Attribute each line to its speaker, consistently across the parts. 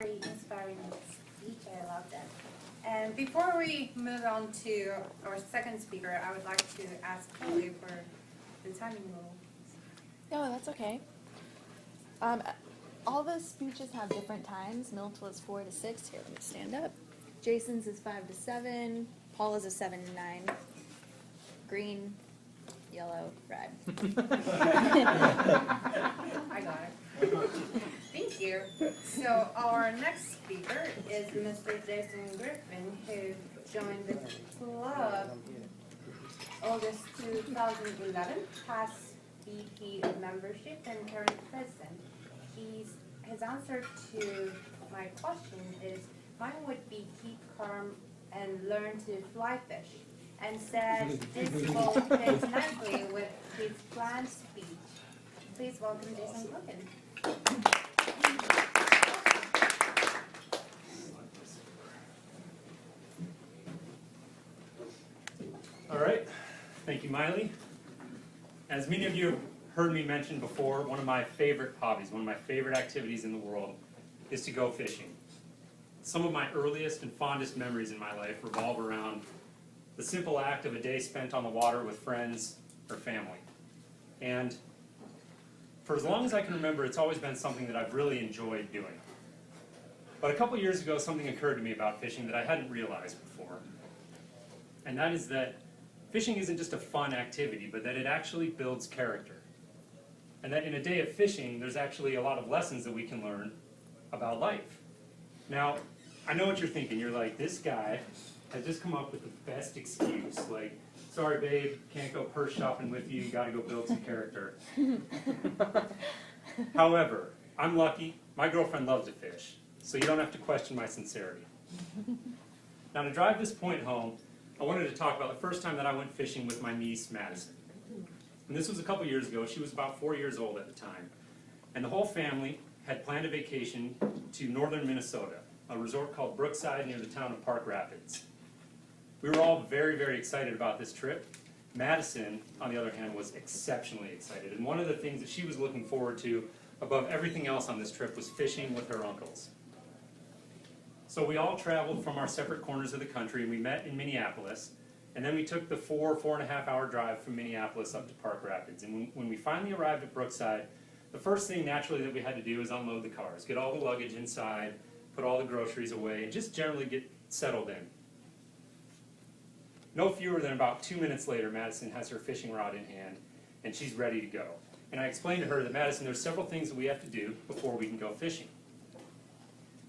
Speaker 1: Very inspiring speech. I love that. And before we move on to our second speaker, I would like to ask Chloe for the timing rule.
Speaker 2: No, that's okay. All the speeches have different times. Milt's was 4 to 6. Here, let me stand up. Jason's is 5 to 7. Paula's is 7 to 9. Green, yellow, red.
Speaker 1: I got it. Thank you. So our next speaker is Mr. Jason Griffin, who joined the club August 2011, past VP of membership and current president. His answer to my question is, mine would be keep calm and learn to fly fish, and said this will fit nicely with his planned speech. Please welcome Jason Griffin.
Speaker 3: All right, thank you, Miley. As many of you have heard me mention before, one of my favorite hobbies, one of my favorite activities in the world is to go fishing. Some of my earliest and fondest memories in my life revolve around the simple act of a day spent on the water with friends or family. And for as long as I can remember, it's always been something that I've really enjoyed doing. But a couple years ago, something occurred to me about fishing that I hadn't realized before. And that is that fishing isn't just a fun activity, but that it actually builds character. And that in a day of fishing, there's actually a lot of lessons that we can learn about life. Now, I know what you're thinking. You're like, this guy has just come up with the best excuse. Like, sorry, babe, can't go purse shopping with you. You got to go build some character. However, I'm lucky. My girlfriend loves to fish, so you don't have to question my sincerity. Now, to drive this point home, I wanted to talk about the first time that I went fishing with my niece, Madison. And this was a couple years ago. She was about 4 years old at the time. And the whole family had planned a vacation to northern Minnesota, a resort called Brookside near the town of Park Rapids. We were all very, very excited about this trip. Madison, on the other hand, was exceptionally excited. And one of the things that she was looking forward to above everything else on this trip was fishing with her uncles. So we all traveled from our separate corners of the country, and we met in Minneapolis. And then we took the 4.5 hour drive from Minneapolis up to Park Rapids. And when we finally arrived at Brookside, the first thing naturally that we had to do was unload the cars, get all the luggage inside, put all the groceries away, and just generally get settled in. No fewer than about 2 minutes later, Madison has her fishing rod in hand, and she's ready to go. And I explained to her that, Madison, there's several things that we have to do before we can go fishing.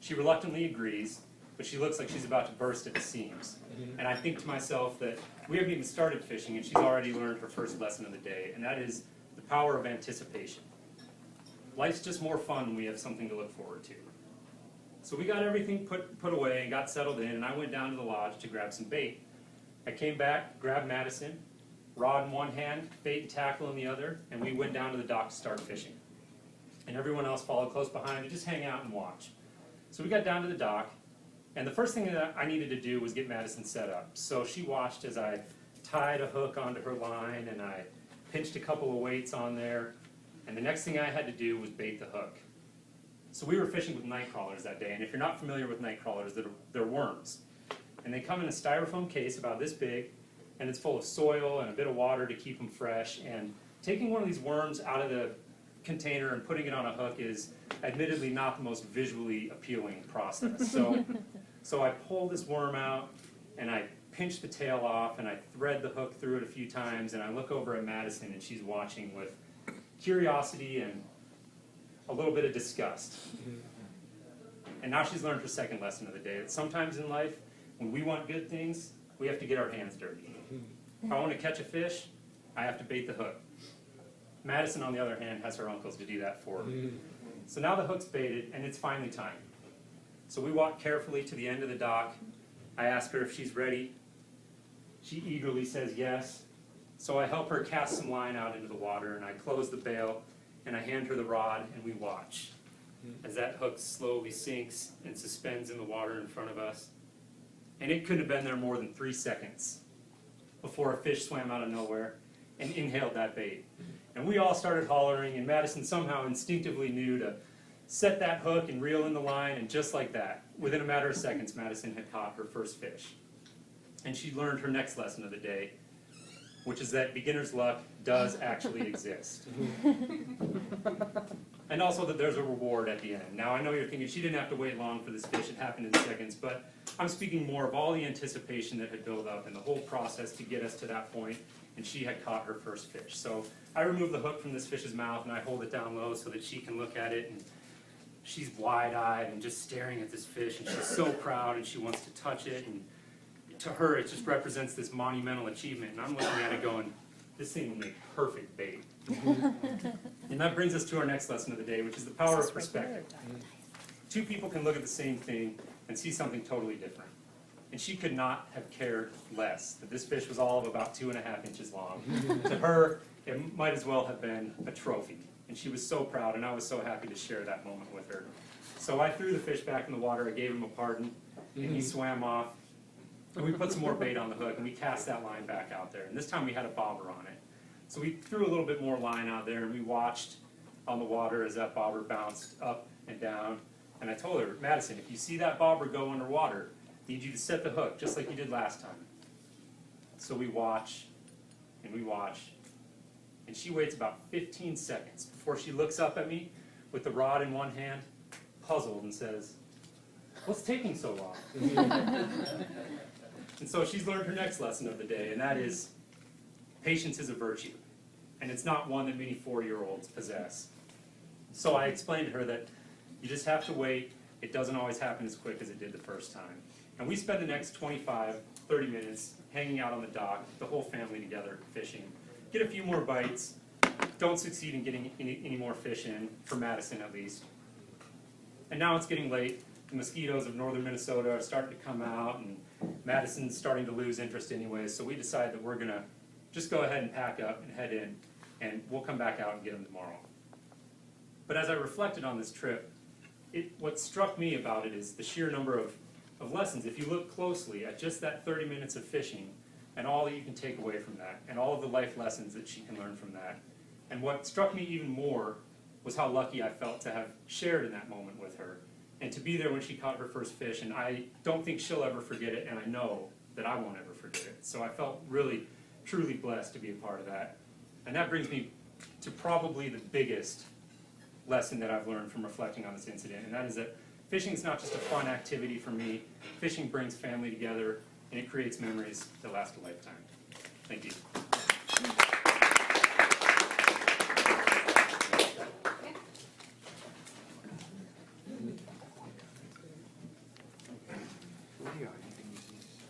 Speaker 3: She reluctantly agrees, but she looks like she's about to burst at the seams. And I think to myself that we haven't even started fishing, and she's already learned her first lesson of the day, and that is the power of anticipation. Life's just more fun when we have something to look forward to. So we got everything put away and got settled in, and I went down to the lodge to grab some bait. I came back, grabbed Madison, rod in one hand, bait and tackle in the other, and we went down to the dock to start fishing. And everyone else followed close behind to just hang out and watch. So we got down to the dock, and the first thing that I needed to do was get Madison set up. So she watched as I tied a hook onto her line, and I pinched a couple of weights on there, and the next thing I had to do was bait the hook. So we were fishing with night crawlers that day, and if you're not familiar with night crawlers, they're worms. And they come in a styrofoam case about this big, and it's full of soil and a bit of water to keep them fresh. And taking one of these worms out of the container and putting it on a hook is admittedly not the most visually appealing process. So I pull this worm out, and I pinch the tail off, and I thread the hook through it a few times, and I look over at Madison, and she's watching with curiosity and a little bit of disgust. And now she's learned her second lesson of the day, that sometimes in life, when we want good things, we have to get our hands dirty. If I want to catch a fish, I have to bait the hook. Madison, on the other hand, has her uncles to do that for her. So now the hook's baited, and it's finally time. So we walk carefully to the end of the dock. I ask her if she's ready. She eagerly says yes. So I help her cast some line out into the water, and I close the bail, and I hand her the rod, and we watch as that hook slowly sinks and suspends in the water in front of us. And it couldn't have been there more than 3 seconds before a fish swam out of nowhere and inhaled that bait. And we all started hollering, and Madison somehow instinctively knew to set that hook and reel in the line, and just like that, within a matter of seconds, Madison had caught her first fish. And she learned her next lesson of the day, which is that beginner's luck does actually exist. And also that there's a reward at the end. Now I know you're thinking she didn't have to wait long for this fish, it happened in seconds, but I'm speaking more of all the anticipation that had built up and the whole process to get us to that point, and she had caught her first fish. So I remove the hook from this fish's mouth and I hold it down low so that she can look at it, and she's wide-eyed and just staring at this fish, and she's so proud and she wants to touch it, and to her it just represents this monumental achievement, and I'm looking at it going, this thing will make perfect bait. And that brings us to our next lesson of the day, which is the power of perspective. Two people can look at the same thing and see something totally different. And she could not have cared less that this fish was all of about 2.5 inches long. To her, it might as well have been a trophy. And she was so proud, and I was so happy to share that moment with her. So I threw the fish back in the water, I gave him a pardon, and he swam off. And we put some more bait on the hook, and we cast that line back out there. And this time we had a bobber on it. So we threw a little bit more line out there, and we watched on the water as that bobber bounced up and down. And I told her, Madison, if you see that bobber go underwater, I need you to set the hook, just like you did last time. So we watch, and we watch, and she waits about 15 seconds before she looks up at me with the rod in one hand, puzzled, and says, what's taking so long? And so she's learned her next lesson of the day, and that is, patience is a virtue, and it's not one that many 4-year-olds possess. So I explained to her that you just have to wait. It doesn't always happen as quick as it did the first time. And we spend the next 25, 30 minutes hanging out on the dock, the whole family together, fishing. Get a few more bites. Don't succeed in getting any more fish in, for Madison at least. And now it's getting late. The mosquitoes of northern Minnesota are starting to come out, and Madison's starting to lose interest anyways, so we decide that we're going to just go ahead and pack up and head in, and we'll come back out and get them tomorrow. But as I reflected on this trip, what struck me about it is the sheer number of lessons. If you look closely at just that 30 minutes of fishing, and all that you can take away from that, and all of the life lessons that she can learn from that. And what struck me even more was how lucky I felt to have shared in that moment with her, and to be there when she caught her first fish, and I don't think she'll ever forget it, and I know that I won't ever forget it. So I felt really, truly blessed to be a part of that. And that brings me to probably the biggest lesson that I've learned from reflecting on this incident, and that is that fishing is not just a fun activity for me. Fishing brings family together, and it creates memories that last a lifetime. Thank you.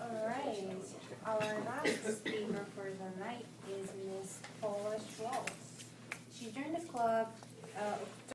Speaker 1: Alright, our last speaker for the night is Miss Paula Schwartz. She joined the club